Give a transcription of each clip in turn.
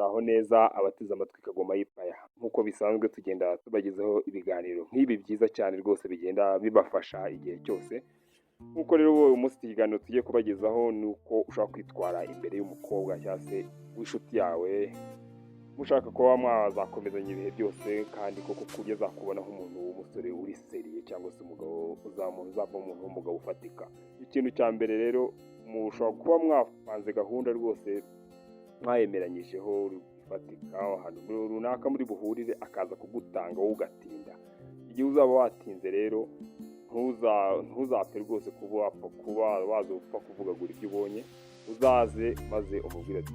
Aho neza abateze amatwi Kagoma y'Ipaya nk'uko bisanzwe tugenda tubagezaho ibiganiro nk'ibi byiza cyane rwose bigenda bibafasha igihe cyose. Nk'uko rero uyu munsi ikiganiro tugiye kubagezaho ni uko ushobora kwitwara imbere y'umukobwa cyangwa se w'inshuti yawe, mushaka kuba mwazakomezanya ibihe byose kandi koko kurya azakubona nk'umuntu w'umusore uri seriye cyangwa se umugabo uzava umuntu w'umugabo ufatika. Ikintu cya mbere rero mushobora kuba mwapanze gahunda rwose mwayemeranyijeho ifatika ahantu runaka muri buhurire akaza kugutanga wowe ugatinda. Igihe uzaba watinze rero ntuzapfe rwose kuba waza upfa kuvugagura ibyo ubonye, uzaze maze umubwire ati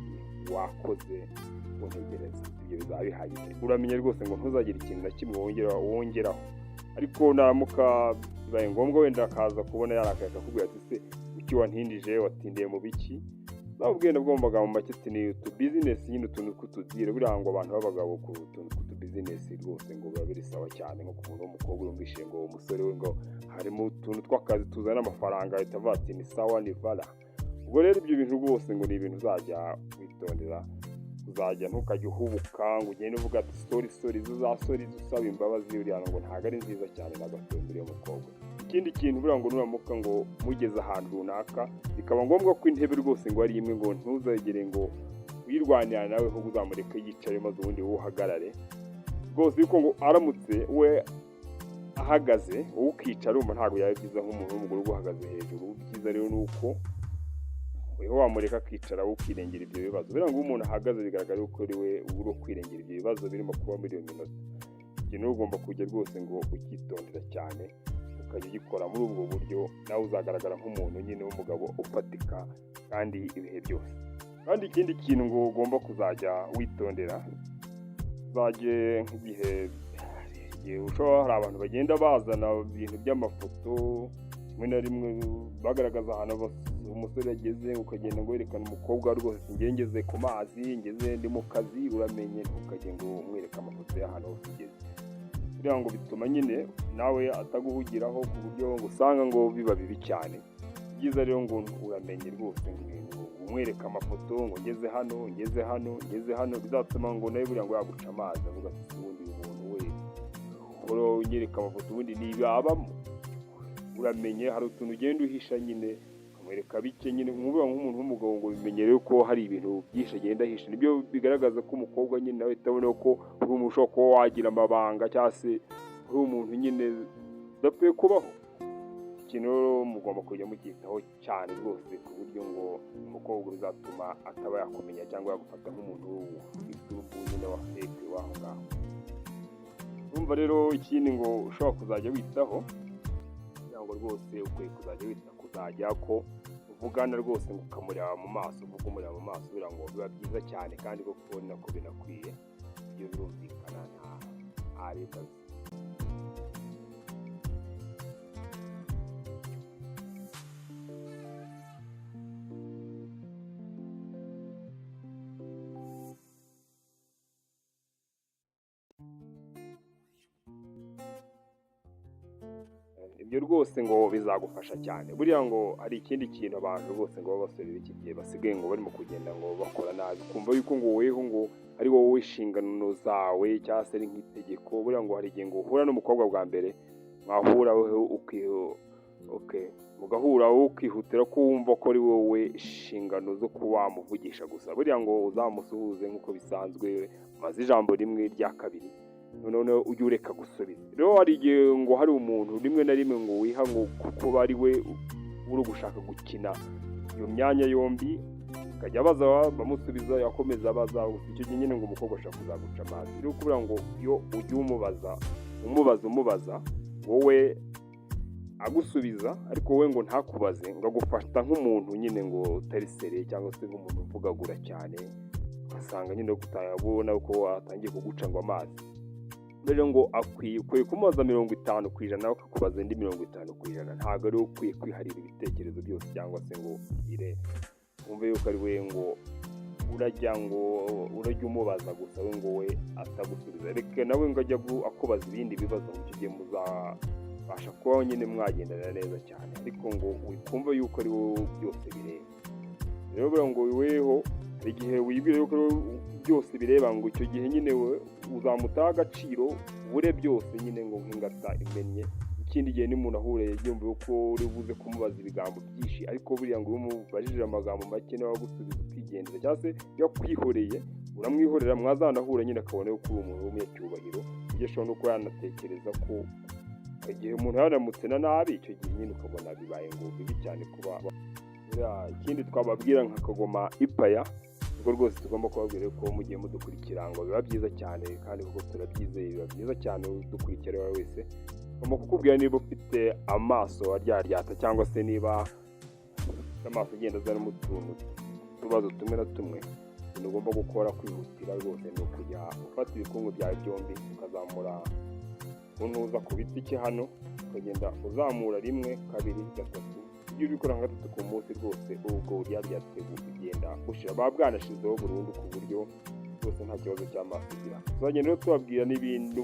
wakoze kuntegereza, ibyo bizaba bihagije. Uramenye rwose ngo ntuzagire ikintu na kimwe wongeraho, ariko naramuka bibaye ngombwa wenda akaza kubona yarakaye akakubwira ati se kuki wantindije, watindiye mu biki, ubwenda bw'amagambo make ati ni utu business nyine utuntu tw'utudire. Buriya ngo abantu b'abagabo ku tuntu tw'utu business rwose ngo biba biri sawa cyane, nko ku muntu w'umukobwa yumvishe ngo umusore we ngo harimo utuntu tw'akazi tuzana amafaranga ahita avuga ati ni sawa ni vala. Ubwo rero ibyo bintu rwose ngo ni ibintu uzajya witondera, uzajya ntukajya uhubuka ngo ugende uvuga ati sorry usaba imbabazi, uriya ngo ntabwo ari nziza cyane na gato imbere y'umukobwa. Ikindi kintu buriya ngo nuramuka ngo mugeze ahantu runaka bikaba ngombwa ko intebe rwose ngo ari imwe, ngo ntuzagere ngo wirwanira nawe ahubwo uzamureke yicaye maze ubundi wowe uhagarare rwose, yuko ngo aramutse we ahagaze wowe ukicara urumva ntabwo yaba byiza nk'umuntu w'umugore uhagaze hejuru. Byiza rero ni uko weho wamureka akicara wowe ukirengera ibyo bibazo. Buriya ngo umuntu ahagaze bigaragara ko ari we uri kwirengera ibyo bibazo birimo kuba muri iyo minota. Ikintu ugomba kujya rwose ngo ukitondera cyane ukajya ugikora muri ubwo buryo, nawe uzagaragara nk'umuntu nyine w'umugabo ufatika kandi ibihe byose. Kandi ikindi kintu ngo ugomba kuzajya witondera, uzajye nk'igihe ushobora hari abantu bagenda bazana ibintu by'amafoto rimwe na rimwe bagaragaza ahantu umusore yageze, ukagenda ngo werekane umukobwa rwose ngeze ku mazi, ngeze ndi mu kazi. Uramenye ntukajye ngo umwereke amafoto y'ahantu hose ugeze, kugira ngo bituma nyine nawe ataguhugiraho ku buryo ngo usanga ngo biba bibi cyane. Byiza rero ngo uramenye rwose ngo umwereke amafoto ngo ngeze hano bizatuma ngo nawe buriya ngo yaguca amazi avuga ati ubundi umuntu we uhora unyereka amafoto ubundi nibabamo. Uramenye hari utuntu ugenda uhisha nyine ukamwereka bike nyine, nk'umuntu w'umugabo ngo bimenyere ko hari ibintu byinshi agenda ahisha. Nibyo bigaragaza ko umukobwa nyine nawe utabona ko uri umuntu ushobora kuba wagira amabanga cyangwa se uri umuntu nyine udapfuye kubaho. Ikintu rero mugomba kujya mucyitaho cyane rwose ku buryo ngo umukobwa uzatuma ataba yakumenya cyangwa yagufata nk'umuntu w'isurubu nyine wa fake waho ngaho. Urumva rero ikindi ngo ushobora kuzajya witaho ngo rwose ukwiye kuzajya wita kuzajya ko uvugana rwose ngo ukamureba mu maso, uvuga umureba mu maso kugira ngo biba byiza cyane kandi koko nako binakwiye. Ibyo birumvikana nta leta. Ibyo rwose ngo bizagufasha cyane. Buriya ngo hari ikindi kintu abantu bose ngo b'abasore b'iki gihe basigaye ngo barimo kugenda ngo bakora nabi, kumva yuko ngo weho ngo ari wowe inshingano zawe cyangwa se ari nk'itegeko. Buriya ngo hari igihe ngo uhura n'umukobwa bwa mbere, mwahura mugahura wowe ukihutira ko wumva ko ari wowe inshingano zo kuba wamuvugisha gusa. Buriya ngo uzamusuhuze nk'uko bisanzwe maze ijambo rimwe rya kabiri none ujye ureka gusubiza. Rero hari igihe ngo hari umuntu rimwe na rimwe ngo wiha ngo kuko ari we uri gushaka gukina iyo myanya yombi, akajya abaza bamusubiza yakomeza abaza. Icyo gihe nyine ngo umukobwa ashaka kuzaguca amazi. Rero kubera ngo iyo ujye umubaza wowe agusubiza, ariko wowe ngo ntakubaze, ngo agufata nk'umuntu nyine ngo utari seriye cyangwa se nk'umuntu uvugagura cyane, ugasanga nyine utayabona uko atangiye kuguca ngo amazi. Rero ngo ukwiye kumubaza 50% akakubaza indi 50%. Ntabwo ari ukwiye kwiharira ibitekerezo byose cyangwa se ngo ugire wumve yuko ari we ngo urajya umubaza gusa we ngo we atagusubiza. Reka nawe ngo ajya akubaza ibindi bibazo mu gihe muzabasha kubaho nyine mwagendana neza cyane, ariko ngo wikumva yuko ari wowe byose bireba. Rero buriya ngo weho hari igihe wibwira yuko byose bireba ngo icyo gihe nyine we uzamutaha agaciro ubure byose nyine ngo nk'ingata imennye. Ikindi gihe n'umuntu ahuriye yumva ko uri buze kumubaza ibigambo byinshi, ariko buriya ngo iyo umubajije amagambo make nawe agusubiza ukigendera, cyangwa se iyo akwihoreye uramwihorera mwazanahura nyine akabona yuko uri umuntu w'umunyacyubahiro. Ibyo ashobora no kuba yanatekereza ko igihe umuntu yaramutse na nabi, icyo gihe nyine ukabona bibaye ngo bibi cyane kuba. Ikindi twababwira nka Kagoma Ipaya, ubwo rwose tugomba kubabwira ko mugiye mudukurikira ngo biba byiza cyane, kandi kuko turabyizeye biba byiza cyane udukurikira wowe wese. Ngomba kukubwira niba ufite amaso aryaryata cyangwa se niba amaso agenda azana utuntu tubazo tumwe na tumwe, ibintu ugomba gukora kwihutira rwose ni ukujya ufata ibikungu byawe byombi ukazamura untuza ku biti cye hano, ukagenda uzamura 1, 2, 3. Iyo ubikora nka 3 ku munsi rwose ubwo uryaryate kugenda ushira bwanashizeho burundu ku buryo rwose nta kibazo cy'amaso ugira. Tuzagenda rero tubabwira n'ibindi